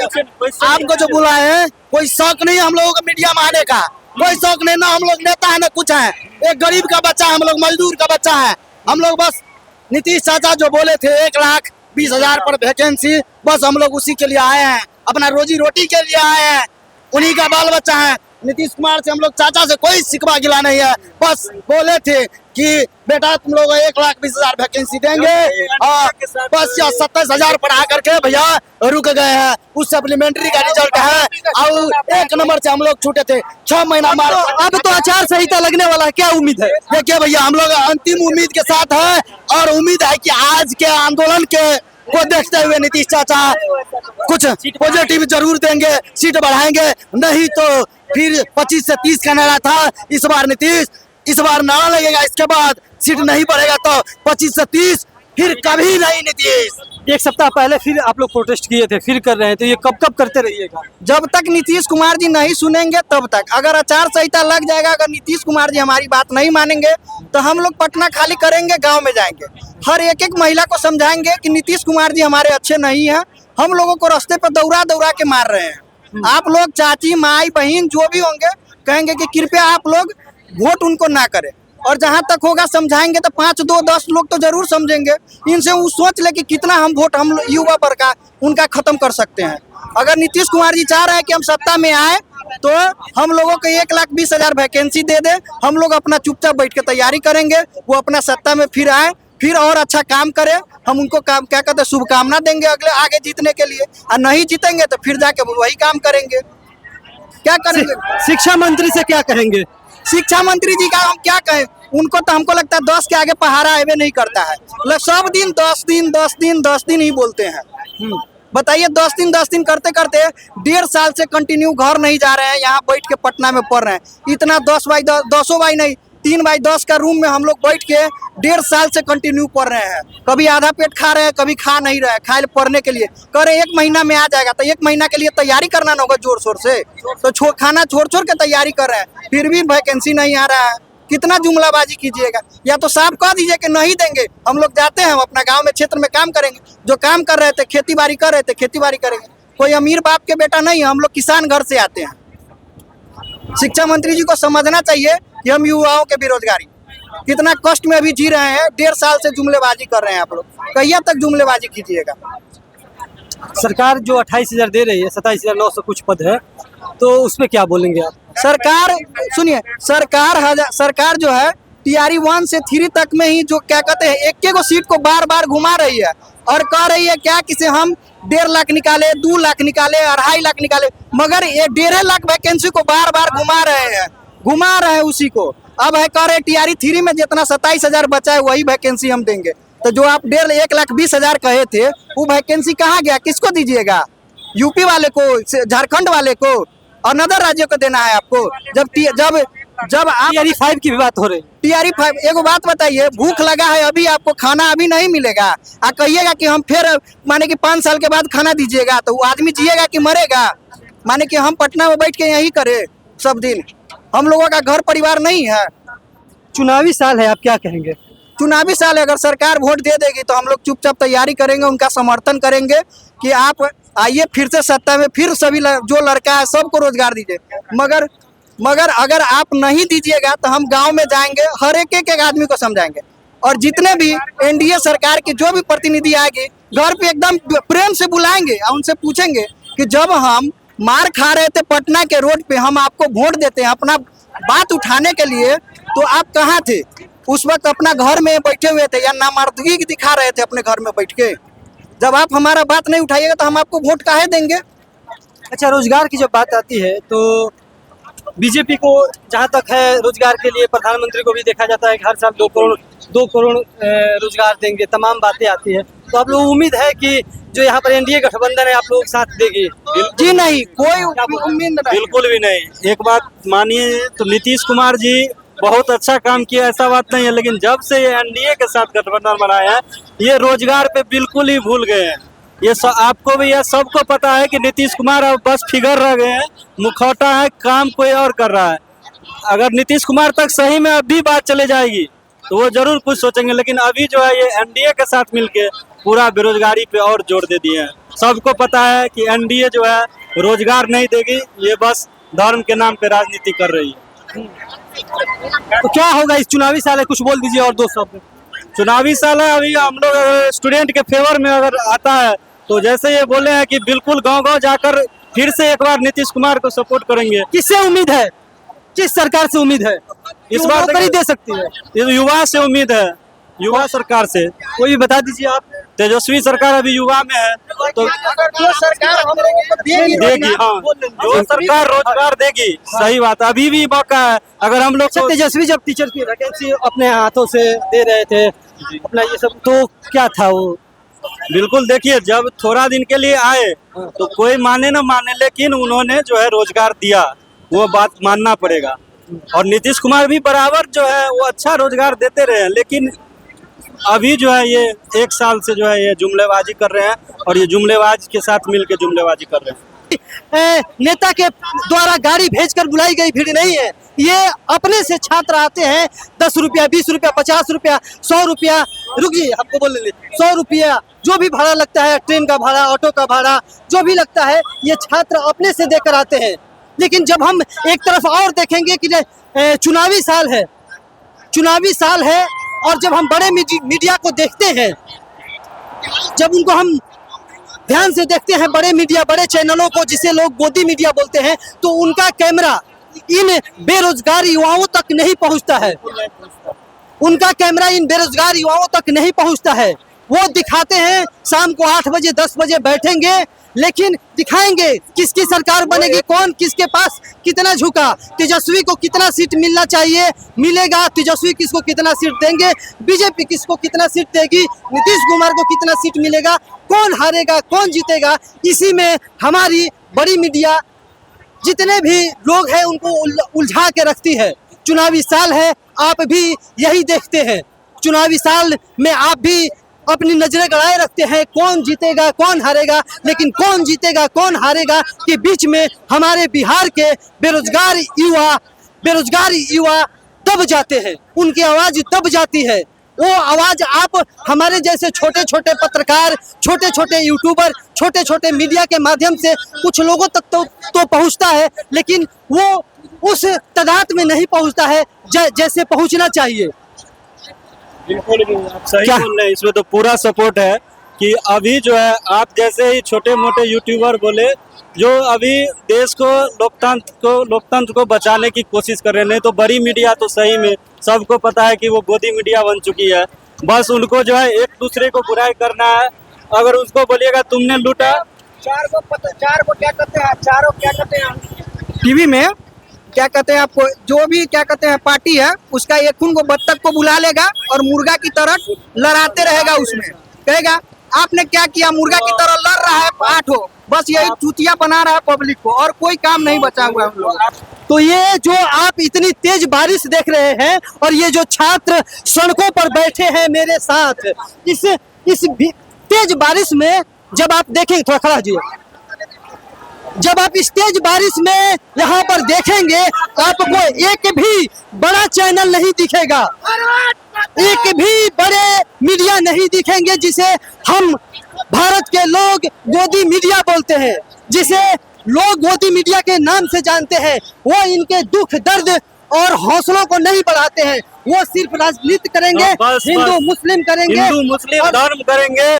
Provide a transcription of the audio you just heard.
आपको जो बुलाए हैं कोई शौक नहीं हम लोगों को मीडिया में आने का, कोई शौक नहीं। ना हम लोग नेता है ना कुछ है, एक गरीब का बच्चा है, हम लोग मजदूर का बच्चा है। हम लोग बस नीतीश चाचा जो बोले थे 1,20,000 पर वैकेंसी, बस हम लोग उसी के लिए आए हैं, अपना रोजी रोटी के लिए आए हैं, उन्हीं का बाल बच्चा है। नीतीश कुमार से हम लोग चाचा से कोई शिकवा गिला नहीं है, बस बोले थे कि बेटा तुम लोग 1,20,000 वैकेंसी देंगे और बस 27,000 पर आकर के भैया रुक गए हैं। उस सप्लीमेंट्री का रिजल्ट है और 1 नंबर से हम लोग छूटे थे 6 महीना मार। अब तो आचार संहिता लगने वाला है, क्या उम्मीद है? देखिए भैया हम लोग अंतिम उम्मीद के साथ है और उम्मीद है कि आज के आंदोलन के को देखते हुए नीतीश चाचा कुछ पॉजिटिव जरूर देंगे, सीट बढ़ाएंगे, नहीं तो फिर 25 से 30 का नारा था इस बार नीतीश, इस बार नारा लगेगा, इसके बाद सीट नहीं बढ़ेगा तो 25 से 30, फिर कभी नहीं नीतीश। 1 सप्ताह पहले फिर आप लोग प्रोटेस्ट किए थे, फिर कर रहे हैं, तो ये कब कब करते रहिएगा? जब तक नीतीश कुमार जी नहीं सुनेंगे तब तक। अगर आचार संहिता लग जाएगा, अगर नीतीश कुमार जी हमारी बात नहीं मानेंगे तो हम लोग पटना खाली करेंगे, गांव में जाएंगे, हर एक महिला को समझाएंगे कि नीतीश कुमार जी हमारे अच्छे नहीं हैं, हम लोगों को रास्ते पर दौड़ा दौड़ा के मार रहे हैं। आप लोग चाची माई बहन जो भी होंगे कहेंगे कि कृपया आप लोग वोट उनको ना करें, और जहां तक होगा समझाएंगे तो 5, 2, 10 लोग तो जरूर समझेंगे। इनसे वो सोच ले कि कितना हम वोट हम युवा वर्ग का उनका खत्म कर सकते हैं। अगर नीतीश कुमार जी चाह रहे हैं कि हम सत्ता में आए तो हम लोगों को 1,20,000 वैकेंसी दे दे, हम लोग अपना चुपचाप बैठ के तैयारी करेंगे, वो अपना सत्ता में फिर आए, फिर और अच्छा काम करे, हम उनको काम क्या कहते हैं शुभकामना देंगे अगले आगे जीतने के लिए। और नहीं जीतेंगे तो फिर जाके वही काम करेंगे, क्या करेंगे। शिक्षा मंत्री से क्या कहेंगे? शिक्षा मंत्री जी का हम क्या कहें, उनको तो हमको लगता है 10 के आगे पहाड़ा आवे नहीं करता है, सब दिन 10 दिन 10 दिन 10 दिन ही बोलते हैं। बताइए 10 दिन करते करते 1.5 साल से कंटिन्यू घर नहीं जा रहे हैं, यहाँ बैठ के पटना में पढ़ रहे हैं। इतना 10 बाई 10 3 बाई 10 का रूम में हम लोग बैठ के 1.5 साल से कंटिन्यू पढ़ रहे हैं। कभी आधा पेट खा रहे हैं, कभी खा नहीं रहे, खाए पढ़ने के लिए कह रहे 1 महीना में आ जाएगा, तो 1 महीना के लिए तैयारी करना ना होगा जोर शोर से, तो खाना छोड़ के तैयारी कर रहे हैं, फिर भी वैकेंसी नहीं आ रहा है। कितना जुमलाबाजी कीजिएगा, या तो साफ कह दीजिए कि नहीं देंगे, हम लोग जाते हैं अपना गांव में क्षेत्र में काम करेंगे, जो काम कर रहे थे खेती बाड़ी कर रहे थे खेती बाड़ी करेंगे। कोई अमीर बाप के बेटा नहीं, हम लोग किसान घर से आते हैं। शिक्षा मंत्री जी को समझना चाहिए कि हम युवाओं के बेरोजगारी कितना कष्ट में अभी जी रहे हैं, 1.5 साल से जुमलेबाजी कर रहे हैं। आप लोग कहिया तक जुमलेबाजी कीजिएगा। सरकार जो 28,000 दे रही है, 27,900 कुछ पद है, तो उसमें क्या बोलेंगे आप? सरकार सुनिए, सरकार जो है टीआरई 1 से 3 तक में ही जो क्या कहते हैं एक को सीट को बार बार घुमा रही है और कह रही है क्या कि से हम 1.5 लाख निकाले, 2 लाख निकाले, 2.5 लाख निकाले, मगर ये 1.5 लाख वैकेंसी को बार बार घुमा रहे हैं उसी को। अब है कह रहे टीआरई 3 में जितना 27,000 बचा है वही वैकेंसी हम देंगे, तो जो आप 1,20,000 कहे थे वो वैकेंसी कहाँ गया, किसको दीजिएगा? यूपी वाले को, झारखंड वाले को, अनदर राज्यों को देना है आपको। जब आप टीआरई 5 की भी बात हो रही है, टीआरई 5, एगो बात बताइए, भूख लगा है अभी, आपको खाना अभी नहीं मिलेगा, आप कहिएगा कि हम फिर माने कि 5 साल के बाद खाना दीजिएगा, तो वो आदमी जिएगा कि मरेगा? माने कि हम पटना में बैठ के यही करे सब दिन, हम लोगों का घर परिवार नहीं है। चुनावी साल है, आप क्या कहेंगे? चुनावी साल है, अगर सरकार वोट दे देगी तो हम लोग चुपचाप तैयारी करेंगे, उनका समर्थन करेंगे कि आप आइए फिर से सत्ता में, फिर सभी जो लड़का है सबको रोजगार दीजिए। मगर अगर आप नहीं दीजिएगा तो हम गांव में जाएंगे, हर एक आदमी को समझाएंगे, और जितने भी एनडीए सरकार के जो भी प्रतिनिधि आएंगे घर पे एकदम प्रेम से बुलाएंगे और उनसे पूछेंगे कि जब हम मार खा रहे थे पटना के रोड पे, हम आपको वोट देते हैं अपना बात उठाने के लिए, तो आप कहाँ थे उस वक्त? अपना घर में बैठे हुए थे या नामर्दगी दिखा रहे थे अपने घर में बैठ के? जब आप हमारा बात नहीं उठाइएगा तो हम आपको वोट काहे देंगे? अच्छा, रोजगार की जब बात आती है तो बीजेपी को जहां तक है रोजगार के लिए प्रधानमंत्री को भी देखा जाता है कि हर साल 2 करोड़ रोजगार देंगे, तमाम बातें आती है, तो आप लोग उम्मीद है कि जो यहाँ पर एनडीए गठबंधन है आप लोग साथ देगी? जी नहीं, कोई उम्मीद नहीं, बिल्कुल भी नहीं। एक बात मानिए तो नीतीश कुमार जी बहुत अच्छा काम किया, ऐसा बात नहीं है, लेकिन जब से ये एनडीए के साथ गठबंधन बनाया है ये रोजगार पे बिल्कुल ही भूल गए हैं। ये आपको भी यह सबको पता है कि नीतीश कुमार अब बस फिगर रह गए हैं, मुखौटा है, काम कोई और कर रहा है। अगर नीतीश कुमार तक सही में अभी बात चले जाएगी तो वो जरूर कुछ सोचेंगे, लेकिन अभी जो है ये एनडीए के साथ मिलके पूरा बेरोजगारी पे और जोर दे दिए हैं। सबको पता है कि एनडीए जो है रोजगार नहीं देगी, ये बस धर्म के नाम पे राजनीति कर रही है। तो क्या होगा इस चुनावी साल है, कुछ बोल दीजिए और दो शब्द। चुनावी साल है, अभी हम लोग स्टूडेंट के फेवर में अगर आता है तो जैसे ये बोले हैं कि बिल्कुल गांव-गांव जाकर फिर से एक बार नीतीश कुमार को सपोर्ट करेंगे। किससे उम्मीद है, किस सरकार से उम्मीद है इस बार नौकरी दे सकती है? ये युवा से उम्मीद है, युवा सरकार से। कोई भी बता दीजिए आप। तेजस्वी सरकार अभी युवा में है तो जो सरकार हम लोगों को देगी, हाँ जो सरकार रोजगार देगी, सही बात है, अभी भी मौका है। अगर हम लोग अच्छा, तेजस्वी जब टीचर की वैकेंसी अपने हाथों से दे रहे थे अपना ये सब, तो क्या था वो? बिल्कुल देखिए, जब थोड़ा दिन के लिए आए तो कोई माने न माने, लेकिन उन्होंने जो है रोजगार दिया, वो बात मानना पड़ेगा। और नीतीश कुमार भी बराबर जो है वो अच्छा रोजगार देते रहे, लेकिन अभी जो है ये एक साल से जो है ये जुमलेबाजी कर रहे हैं और ये जुमलेबाज के साथ मिलकर जुमलेबाजी कर रहे हैं। नेता के द्वारा गाड़ी भेजकर बुलाई गई भीड़ नहीं है, ये अपने से छात्र आते हैं। 10 रुपया, 20 रुपया, 50 रुपया, 100 रुपया, रुकिए आपको बोल ले, 100 रुपया जो भी भाड़ा लगता है, ट्रेन का भाड़ा, ऑटो का भाड़ा, जो भी लगता है, ये छात्र अपने से देकर आते हैं। लेकिन जब हम एक तरफ और देखेंगे कि चुनावी साल है, चुनावी साल है, और जब हम बड़े मीडिया को देखते हैं, जब उनको हम ध्यान से देखते हैं, बड़े मीडिया, बड़े चैनलों को, जिसे लोग गोदी मीडिया बोलते हैं, तो उनका कैमरा इन बेरोजगार युवाओं तक नहीं पहुंचता है। उनका कैमरा इन बेरोजगार युवाओं तक नहीं पहुंचता है। वो दिखाते हैं शाम को 8 बजे 10 बजे बैठेंगे, लेकिन दिखाएंगे किसकी सरकार बनेगी, कौन किसके पास कितना झुका, तेजस्वी को कितना सीट मिलना चाहिए, मिलेगा, तेजस्वी किसको कितना सीट देंगे, बीजेपी किसको कितना सीट देगी, नीतीश कुमार को कितना सीट मिलेगा, कौन हारेगा, कौन जीतेगा। इसी में हमारी बड़ी मीडिया, जितने भी लोग हैं, उनको उलझा के रखती है। चुनावी साल है, आप भी यही देखते हैं। चुनावी साल में आप भी अपनी नजरें गड़ाए रखते हैं, कौन जीतेगा, कौन हारेगा, लेकिन कौन जीतेगा, कौन हारेगा के बीच में हमारे बिहार के बेरोजगार युवा दब जाते हैं, उनकी आवाज दब जाती है। वो आवाज आप हमारे जैसे छोटे छोटे पत्रकार, छोटे छोटे यूट्यूबर, छोटे छोटे मीडिया के माध्यम से कुछ लोगों तक तो पहुंचता है, लेकिन वो उस तादाद में नहीं पहुंचता है जैसे पहुंचना चाहिए। बिल्कुल आप सही बोल रहे हैं, इसमें तो पूरा सपोर्ट है कि अभी जो है आप जैसे ही छोटे मोटे यूट्यूबर बोले, जो अभी देश को लोकतंत्र को बचाने की कोशिश कर रहे हैं। नहीं तो बड़ी मीडिया तो सही में सबको पता है कि वो गोदी मीडिया बन चुकी है, बस उनको जो है एक दूसरे को बुराई करना है। अगर उसको बोलिएगा तुमने लूटा, चार को क्या कहते हैं टीवी में, क्या कहते हैं आपको, जो भी क्या कहते हैं पार्टी है, उसका एक खून को बत्तख को बुला लेगा और मुर्गा की तरह लड़ाते रहेगा, उसमें कहेगा आपने क्या किया, मुर्गा की तरह लड़ रहा है पाठो, बस यही चूतिया बना रहा है पब्लिक को, और कोई काम नहीं बचा हुआ है हम लोग। तो ये जो आप इतनी तेज बारिश देख रहे हैं, और ये जो छात्र सड़कों पर बैठे हैं मेरे साथ, इस तेज बारिश में जब आप देखेंगे, थोड़ा खड़ा कीजिए, जब आप इस तेज बारिश में यहाँ पर देखेंगे, आपको एक भी बड़ा चैनल नहीं दिखेगा, एक भी बड़े मीडिया नहीं दिखेंगे, जिसे हम भारत के लोग गोदी मीडिया बोलते हैं, जिसे लोग गोदी मीडिया के नाम से जानते हैं। वो इनके दुख दर्द और हौसलों को नहीं बढ़ाते हैं, वो सिर्फ राजनीति करेंगे, हिंदू मुस्लिम करेंगे, हिंदू मुस्लिम धर्म करेंगे।